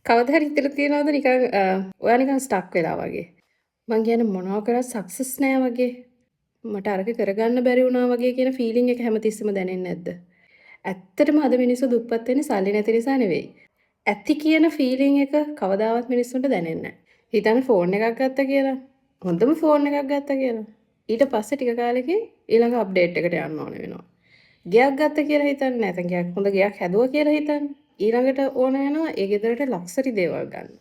කවදා හරි හිතලා තියෙනවද නිකන් ඔයා නිකන් ස්ටක් වෙලා වගේ? මං කියන්නේ මොනවා කරත් සක්සස් නෑ වගේ. මට අරක කරගන්න බැරි වුණා වගේ කියන ෆීලිං එක හැමතිස්සෙම දැනෙන්නේ නැද්ද? ඇත්තටම අද මිනිස්සු දුප්පත් වෙන්නේ සල්ලි නැති නිසා නෙවෙයි. ඇති කියන ෆීලිං එක කවදාවත් මිනිස්සුන්ට දැනෙන්නේ නැහැ. හිතන්න ෆෝන් එකක් ගත්තා කියලා. හොඳම ෆෝන් එකක් ගත්තා කියලා. ඊට පස්සේ ටික කාලෙකින් ඊළඟ අප්ඩේට් එකට යන්න ඕන වෙනවා. ගෙයක් ගත්ත කියලා හිතන්නේ නැත්නම් ගෙයක් හොඳ ගෙයක් හැදුවා කියලා හිතන්නේ. ඊළඟට ඕන වෙනවා ඒ ගෙදරට ලක්සරි දේවල් ගන්න.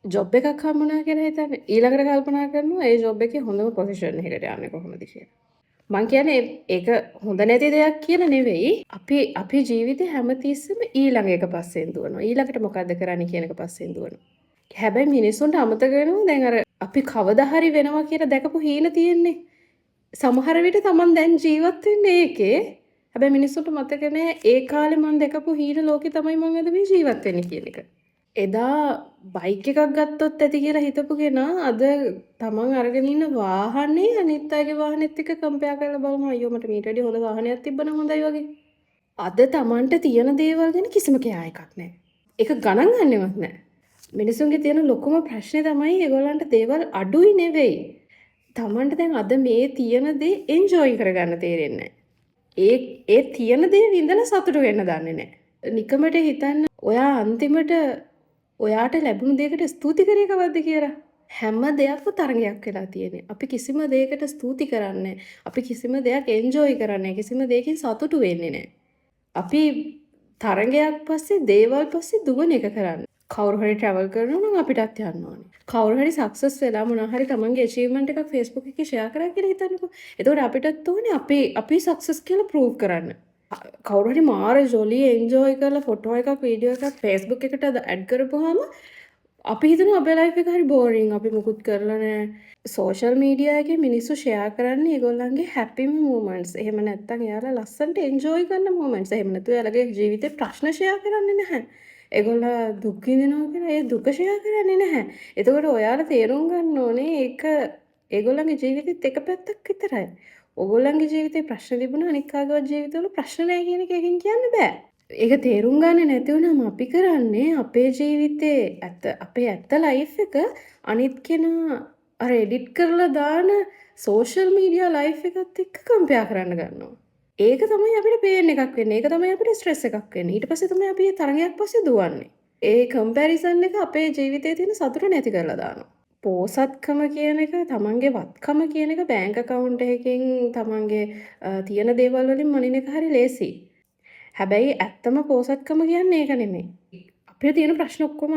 ජොබ් එකක් හම්බුණා කියලා හිතන්නේ. ඊළඟට කල්පනා කරනවා ඒ ජොබ් එකේ හොඳම පොසිෂන් එකකට යන්නේ කොහොමද කියලා. මං කියන්නේ ඒක හොඳ නැති දෙයක් කියලා නෙවෙයි. අපි ජීවිතේ හැමතිස්සෙම ඊළඟ එක පස්සෙන් දුවනවා. ඊළඟට මොකද්ද කරන්න කියන එක පස්සෙන් දුවනවා. හැබැයි මිනිස්සුන්ට අමතක වෙනවා දැන් අර අපි කවදා හරි වෙනවා කියලා දැකපු හීන තියෙන්නේ. සමහර විට තමන් දැන් ජීවත් වෙන්නේ ඒකේ. හැබැයි මිනිස්සුන්ට මතක නෑ ඒ කාලේ මං දැකපු හීන ලෝකේ තමයි මං අද මේ ජීවත් වෙන්නේ කියන එක. එදා බයික් එකක් ගත්තොත් ඇති කියලා හිතපු කෙනා අද තමන් අරගෙන ඉන්න වාහනේ අනිත් අයගේ වාහනේත් එක්ක කම්පෙයාර් කරලා බලනවා අයියෝ මට මීට වැඩිය හොඳ වාහනයක් තිබ්බනම් හොඳයි වගේ. අද තමන්ට තියෙන දේවල් ගැන කිසිම කෙයා එකක් නැහැ. ඒක ගණන් ගන්නෙවත් නැහැ. මිනිසුන්ගේ තියෙන ලොකුම ප්‍රශ්නේ තමයි ඒගොල්ලන්ට දේවල් අඩුයි නෙවෙයි. තමන්ට දැන් අද මේ තියෙන දේ එන්ජොයි කරගන්න තේරෙන්නේ නැහැ. ඒ තියෙන දේ විඳලා සතුටු වෙන්න දන්නේ නැහැ. නිකමට හිතන්න ඔයා අන්තිමට ඔයාට ලැබුණු දෙයකට ස්තුති කරේ කවද්ද කියලා. හැම දෙයක්ම තරගයක් වෙලා තියෙන්නේ. අපි කිසිම දෙයකට ස්තුති කරන්නේ නැහැ. අපි කිසිම දෙයක් එන්ජොයි කරන්නේ නැහැ. කිසිම දෙයකින් සතුටු වෙන්නේ නැහැ. අපි තරගයක් පස්සේ දේවල් පස්සේ දුවන එක කරන්නේ. කවුරු හරි ට්‍රැවල් කරනවා නම් අපිටත් යන්න ඕනේ. කවුරු හරි සක්සස් වෙලා මොනවා හරි තමන්ගේ අචීව්මන්ට් එකක් Facebook එකේ ෂෙයා කරා කියලා හිතන්නකෝ. එතකොට අපිටත් ඕනේ අපි සක්සස් කියලා ප්‍රූව් කරන්න. කවුරු හරි මාර ජොලි එන්ජොයි කරලා ෆොටෝ එකක් වීඩියෝ එකක් Facebook එකට ඇඩ් කරපුවාම අපි හිතනවා අපේ ලයිෆ් එක හරි බෝරින්. අපි මුකුත් කරලා නැහැ. සෝෂල් මීඩියා එකේ මිනිස්සු ෂෙයා කරන්නේ ඒගොල්ලන්ගේ හැපිම මොමන්ට්ස්. එහෙම නැත්නම් එයාලා ලස්සනට එන්ජොයි කරන මොමන්ට්ස්. එහෙම නැත්නම් එයාලගේ ජීවිතේ ප්‍රශ්න ෂෙයා කරන්නේ නැහැ. ඒගොල්ලෝ දුක් විඳිනවා කියලා ඒ දුක ෂෙයා කරන්නේ නැහැ. එතකොට ඔයාලා තේරුම් ගන්න ඕනේ ඒක ඒගොල්ලන්ගේ ජීවිතෙත් එක පැත්තක් විතරයි. ඕගොල්ලන්ගේ ජීවිතේ ප්‍රශ්න තිබුණා අනික් කාගේවත් ජීවිතවල ප්‍රශ්න නැහැ කියන එක එකකින් කියන්න බෑ. ඒක තේරුම් ගන්න නැති වුණාම අපි කරන්නේ අපේ ජීවිතේ අපේ ඇත්ත ලයිෆ් එක අනිත් කෙනා අර එඩිට් කරලා දාන සෝෂල් මීඩියා ලයිෆ් එකත් එක්ක කම්පෙයාර් කරන්න ගන්නවා. ඒක තමයි අපිට පේන් එකක් වෙන්නේ. ඒක තමයි අපිට ස්ට්‍රෙස් එකක් වෙන්නේ. ඊට පස්සේ තමයි අපි තරගයක් පස්සේ දුවන්නේ. ඒ කම්පැරිසන් එක අපේ ජීවිතේ තියෙන සතුට නැති කරලා දානවා. පෝසත්කම කියන එක තමන්ගේ වත්කම කියන එක බැංක් account එකකින් තමන්ගේ තියෙන දේවල් වලින් මනින එක හරි ලේසි. හැබැයි ඇත්තම පෝසත්කම කියන්නේ ඒක නෙමෙයි. අපේ තියෙන ප්‍රශ්න ඔක්කොම